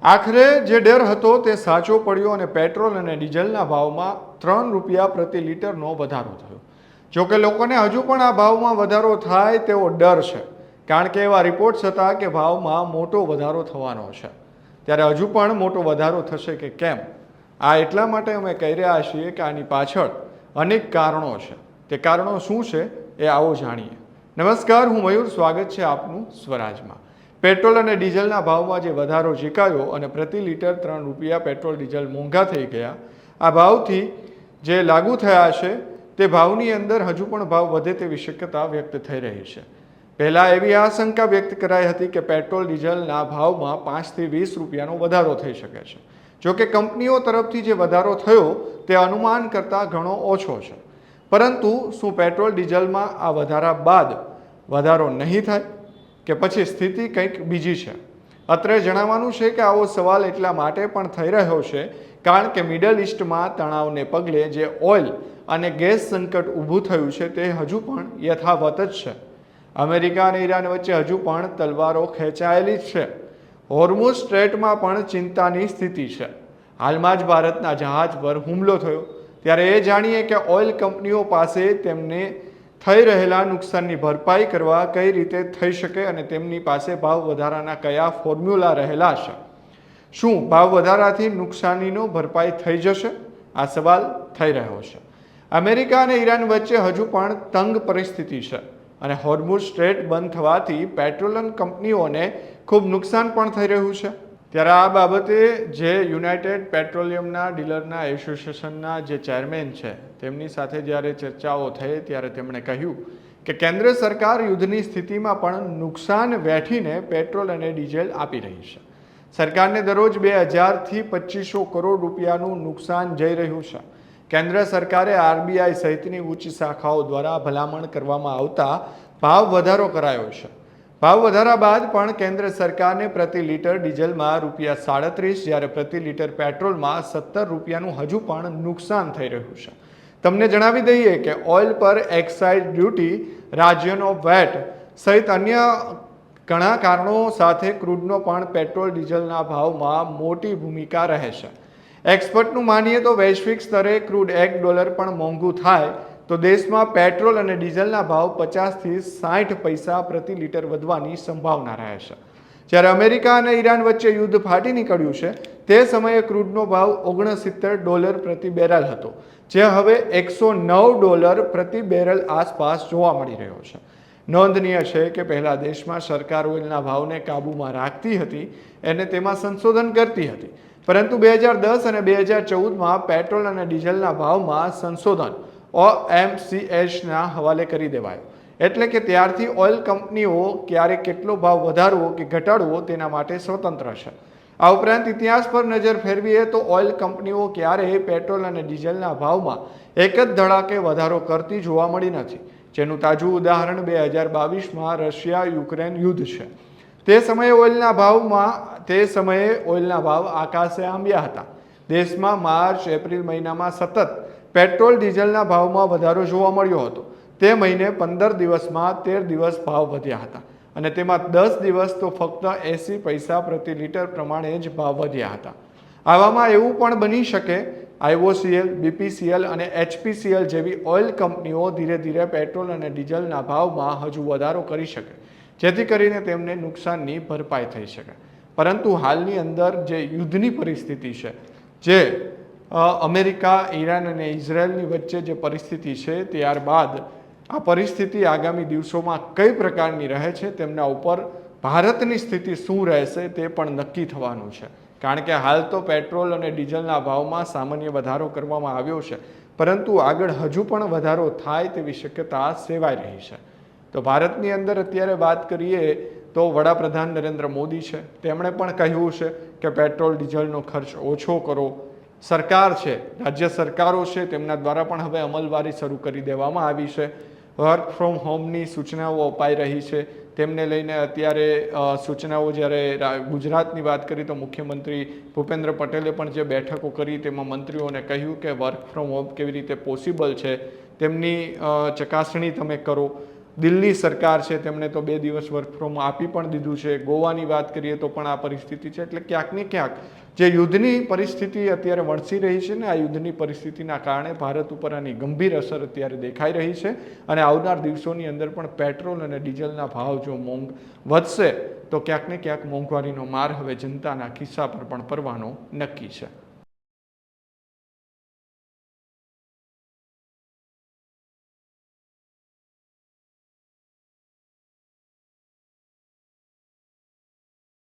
આખરે જે ડર હતો તે સાચો પડ્યો અને પેટ્રોલ અને ડીઝલના ભાવમાં ₹3 પ્રતિ લિટરનો વધારો થયો. જોકે લોકોને હજુ પણ આ ભાવમાં વધારો થાય તેવો ડર છે, કારણ કે એવા રિપોર્ટ્સ હતા કે ભાવમાં મોટો વધારો થવાનો છે. ત્યારે હજુ પણ મોટો વધારો થશે કે કેમ, આ એટલા માટે અમે કહી રહ્યા છીએ કે આની પાછળ અનેક કારણો છે. તે કારણો શું છે એ આવો જાણીએ. નમસ્કાર, હું મયુર, સ્વાગત છે આપનું સ્વરાજમાં. પેટ્રોલ અને ડીઝલના ભાવમાં જે વધારો ઝીકાયો અને પ્રતિ લિટર ₹3 પેટ્રોલ ડીઝલ મોંઘા થઈ ગયા, આ ભાવથી જે લાગુ થયા છે તે ભાવની અંદર હજુ પણ ભાવ વધે તેવી શક્યતા વ્યક્ત થઈ રહી છે. પહેલાં એવી આશંકા વ્યક્ત કરાઈ હતી કે પેટ્રોલ ડીઝલના ભાવમાં ₹5 થી ₹20નો વધારો થઈ શકે છે. જોકે કંપનીઓ તરફથી જે વધારો થયો તે અનુમાન કરતાં ઘણો ઓછો છે. પરંતુ શું પેટ્રોલ ડીઝલમાં આ વધારા બાદ વધારો નહીં થાય કે પછી સ્થિતિ કંઈક બીજી છે? અત્રે જણાવવાનું છે કે આવો સવાલ એટલા માટે પણ થઈ રહ્યો છે કારણ કે મિડલ ઇસ્ટમાં તણાવને પગલે જે ઓઇલ અને ગેસ સંકટ ઊભું થયું છે તે હજુ પણ યથાવત જ છે. અમેરિકા અને ઈરાન વચ્ચે હજુ પણ તલવારો ખેંચાયેલી જ છે. હોર્મુઝ સ્ટ્રેટમાં પણ ચિંતાની સ્થિતિ છે. હાલમાં જ ભારતના જહાજ પર હુમલો થયો, ત્યારે એ જાણીએ કે ઓઇલ કંપનીઓ પાસે તેમને થઈ રહેલા નુકસાનની ભરપાઈ કરવા કઈ રીતે થઈ શકે અને તેમની પાસે ભાવ વધારાના કયા ફોર્મ્યુલા રહેલા છે. શું ભાવ વધારાથી નુકસાનીનો ભરપાઈ થઈ જશે? આ સવાલ થઈ રહ્યો છે. અમેરિકા અને ઈરાન વચ્ચે હજુ પણ તંગ પરિસ્થિતિ છે અને હોર્મુઝ સ્ટ્રેટ બંધ થવાથી પેટ્રોલિયમ કંપનીઓને ખૂબ નુકસાન પણ થઈ રહ્યું છે. ત્યારે આ બાબતે જે યુનાઇટેડ પેટ્રોલિયમના ડીલરના એસોસિએશનના જે ચેરમેન છે તેમની સાથે જ્યારે ચર્ચાઓ થઈ ત્યારે તેમણે કહ્યું કે કેન્દ્ર સરકાર યુદ્ધની સ્થિતિમાં પણ નુકસાન વેઠીને પેટ્રોલ અને ડીઝલ આપી રહી છે. સરકારને દરરોજ 2000 થી 2500 કરોડ રૂપિયાનું નુકસાન જઈ રહ્યું છે. કેન્દ્ર સરકારે આરબીઆઈ સહિતની ઉચ્ચ શાખાઓ દ્વારા ભલામણ કરવામાં આવતા ભાવ વધારો કરાયો છે. ભાવ વધારા બાદ પણ કેન્દ્ર સરકારને પ્રતિ લિટર ડીઝલમાં ₹37 જ્યારે પ્રતિ લિટર પેટ્રોલમાં ₹17નું હજુ પણ નુકસાન થઈ રહ્યું છે. તમને જણાવી દઈએ કે ઓઇલ પર એક્સાઇઝ ડ્યુટી, રાજ્યનો વેટ સહિત અન્ય ઘણા કારણો સાથે ક્રૂડનો પણ પેટ્રોલ ડીઝલના ભાવમાં મોટી ભૂમિકા રહે છે. એક્સપર્ટનું માનીએ તો વૈશ્વિક સ્તરે ક્રૂડ $1 પણ મોંઘું થાય તો દેશમાં પેટ્રોલ અને ડીઝલના ભાવ 50 થી 60 પૈસા પ્રતિ લિટર વધવાની સંભાવના રહે છે. જ્યારે અમેરિકા અને ઈરાન વચ્ચે યુદ્ધ ફાટી નીકળ્યું છે તે સમયે ક્રૂડનો ભાવ $69 પ્રતિ બેરલ હતો, જે હવે $109 પ્રતિ બેરલ આસપાસ જોવા મળી રહ્યો છે. નોંધનીય છે કે પહેલા દેશમાં સરકાર ઓઇલના ભાવને કાબૂમાં રાખતી હતી અને તેમાં સંશોધન કરતી હતી, પરંતુ 2010 અને 2014માં પેટ્રોલ અને ડીઝલના ભાવમાં સંશોધન OMCHના હવાલે કરી દેવાયો. એટલે કે ત્યારથી ઓઇલ કંપનીઓ ક્યારે કેટલો ભાવ વધારવો કે ઘટાડવો તેના માટે સ્વતંત્ર છે. આ ઉપરાંત ઇતિહાસ પર નજર ફેરવીએ તો ઓઇલ કંપનીઓ ક્યારેય પેટ્રોલ અને ડીઝલના ભાવમાં એક જ ધડાકે વધારો કરતી જોવા મળી નથી. જેનું તાજું ઉદાહરણ 2022માં રશિયા-યુક્રેન યુદ્ધ છે. તે સમયે ઓઇલના ભાવ આકાશે આંબ્યા હતા. દેશમાં માર્ચ-એપ્રિલ મહિનામાં સતત પેટ્રોલ ડીઝલના ભાવમાં વધારો જોવા મળ્યો હતો. તે મહિને 15 દિવસમાં 13 દિવસ ભાવ વધ્યા હતા અને તેમાં 10 દિવસ તો ફક્ત 80 પૈસા પ્રતિ લિટર પ્રમાણે જ ભાવ વધ્યા હતા. આવામાં એવું પણ બની શકે IOCL, BPCL અને HPCL જેવી ઓઇલ કંપનીઓ ધીરે ધીરે પેટ્રોલ અને ડીઝલના ભાવમાં હજુ વધારો કરી શકે, જેથી કરીને તેમને નુકસાનની ભરપાઈ થઈ શકે. પરંતુ હાલની અંદર જે યુદ્ધની પરિસ્થિતિ છે, જે અમેરિકા, ઈરાન અને ઇઝરાયલની વચ્ચે જે પરિસ્થિતિ છે, ત્યારબાદ આ પરિસ્થિતિ આગામી દિવસોમાં કઈ પ્રકારની રહે છે તેમના ઉપર ભારતની સ્થિતિ શું રહેશે તે પણ નક્કી થવાનું છે. કારણ કે હાલ તો પેટ્રોલ અને ડીઝલના ભાવમાં સામાન્ય વધારો કરવામાં આવ્યો છે, પરંતુ આગળ હજુ પણ વધારો થાય તેવી શક્યતા સેવાઈ રહી છે. તો ભારતની અંદર અત્યારે વાત કરીએ તો વડાપ્રધાન નરેન્દ્ર મોદી છે, તેમણે પણ કહ્યું છે કે પેટ્રોલ ડીઝલનો ખર્ચ ઓછો કરો. સરકાર છે, રાજ્ય સરકારો છે, તેમના દ્વારા પણ હવે અમલવારી શરૂ કરી દેવામાં આવી છે. વર્ક ફ્રોમ હોમની સૂચનાઓ અપાઈ રહી છે. તેમને લઈને અત્યારે સૂચનાઓ, જ્યારે ગુજરાતની વાત કરી તો મુખ્યમંત્રી ભૂપેન્દ્ર પટેલે પણ જે બેઠકો કરી તેમાં મંત્રીઓને કહ્યું કે વર્ક ફ્રોમ હોમ કેવી રીતે પોસિબલ છે તેમની ચકાસણી તમે કરો. દિલ્હી સરકાર છે તેમણે તો 2 દિવસ વર્ક ફ્રોમ આપી પણ દીધું છે. ગોવાની વાત કરીએ તો પણ આ પરિસ્થિતિ છે. એટલે ક્યાંક ને ક્યાંક જે યુદ્ધની પરિસ્થિતિ અત્યારે વણસી રહી છે ને, આ યુદ્ધની પરિસ્થિતિના કારણે ભારત ઉપર આની ગંભીર અસર અત્યારે દેખાઈ રહી છે. અને આવનાર દિવસોની અંદર પણ પેટ્રોલ અને ડીઝલના ભાવ જો વધશે તો ક્યાંક ને ક્યાંક મોંઘવારીનો માર હવે જનતાના ખિસ્સા પર પણ પડવાનો નક્કી છે.